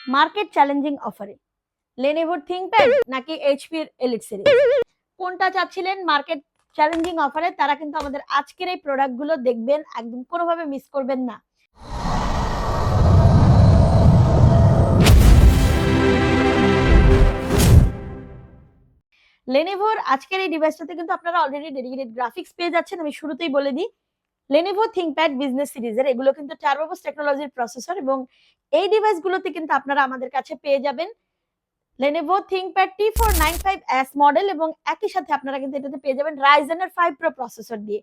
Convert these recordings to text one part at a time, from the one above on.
Market challenging অফারে লেনোভোর ThinkPad নাকি এইচপির elite series, কোনটা চাচ্ছিলেন মার্কেট চ্যালেঞ্জিং অফারে? তারা কিন্তু আমাদের আজকের এই প্রোডাক্টগুলো দেখবেন, একদম কোনোভাবে মিস করবেন না। লেনোভোর আজকের এই ডিভাইসটাতে কিন্তু আপনারা অলরেডি ডেডিকেটেড গ্রাফিক্স পেয়ে যাচ্ছেন। আমি শুরুতেই বলে দিই, লেনোভো থিংকপ্যাড বিজনেস সিরিজের এগুলো কিন্তু টার্বোবাস টেকনোলজির প্রসেসর, এবং এই ডিভাইসগুলোতে কিন্তু আপনারা আমাদের কাছে পেয়ে যাবেন Lenovo ThinkPad T495S মডেল, এবং একই সাথে আপনারা কিন্তু এটাতে পেয়ে যাবেন Ryzen এর 5 Pro প্রসেসর দিয়ে।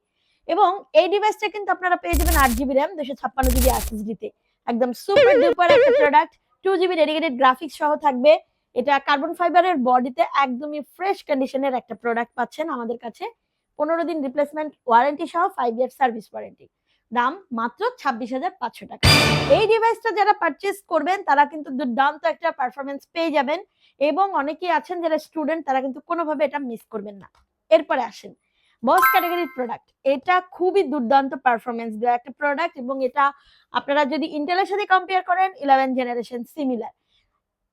এবং এই ডিভাইসটা কিন্তু আপনারা পেয়ে যাবেন 8GB RAM 256GB SSD তে। একদম সুপার ডুপার একটা প্রোডাক্ট, 2GB ডেডিকেটেড গ্রাফিক্স সহ থাকবে। এটা কার্বন ফাইবারের বডিতে একদমই ফ্রেশ কন্ডিশনের একটা প্রোডাক্ট পাচ্ছেন আমাদের কাছে। 15 দিন রিপ্লেসমেন্ট ওয়ারেন্টি সহ 5 ইয়ার সার্ভিস ওয়ারেন্টি। দাম মাত্র 26,500 টাকা। এই ডিভাইসটা যারা পারচেজ করবেন তারা কিন্তু দুর্দান্ত একটা পারফরমেন্স পেয়ে যাবেন, এবং অনেকেই আছেন যারা স্টুডেন্ট তারা কিন্তু কোনোভাবে এটা মিস করবেন না। এরপরে আসেন বস ক্যাটাগরির প্রোডাক্ট। এটা খুবই দুর্দান্ত পারফরমেন্স দেওয়া একটা প্রোডাক্ট, এবং এটা আপনারা যদি ইন্টেলের সাথে কম্পেয়ার করেন 11 জেনারেশন সিমিলার।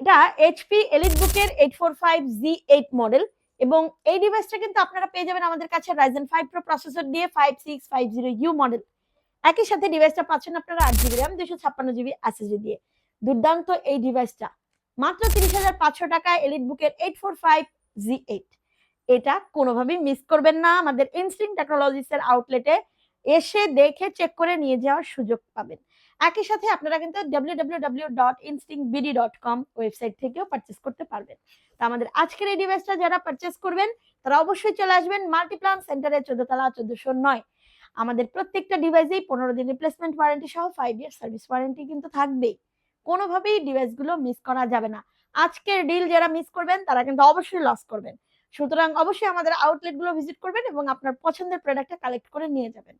এটা এইচপি এলিটবুকের 845Z8 মডেল, এবং এই ডিভাইসটা কিন্তু আপনারা পেয়ে যাবেন আমাদের কাছে Ryzen 5 Pro প্রসেসর দিয়ে 5650U মডেল। একই সাথে ডিভাইসটা পাচ্ছেন আপনারা 8GB RAM 256GB SSD দিয়ে। দুর্দান্ত এই ডিভাইসটা মাত্র 30,500 টাকায় এলিটবুকের 845Z8। এটা কোনোভাবেই মিস করবেন না। আমাদের ইনস্টিংক্ট টেকনোলজিস এর আউটলেটে এসে দেখে চেক করে নিয়ে যাওয়ার সুযোগ পাবেন। একই সাথে আপনারা কিন্তু www.instinctbd.com ওয়েবসাইট থেকেও পারচেজ করতে পারবেন। তো আমাদের আজকের এই ডিভাইসটা যারা পারচেজ করবেন তারা অবশ্যই চলে আসবেন মাল্টিপ্লান সেন্টারে 14 তলা 1409। আমাদের প্রত্যেকটা ডিভাইসেই 15 দিন রিপ্লেসমেন্ট ওয়ারেন্টি সহ 5 ইয়ার সার্ভিস ওয়ারেন্টি কিন্তু থাকবেই। কোনোভাবেই ডিভাইসগুলো মিস করা যাবে না। আজকের ডিল যারা মিস করবেন তারা কিন্তু অবশ্যই লস করবেন। সুতরাং অবশ্যই আমাদের আউটলেটগুলো ভিজিট করবেন এবং আপনার পছন্দের প্রোডাক্টটা কালেক্ট করে নিয়ে যাবেন।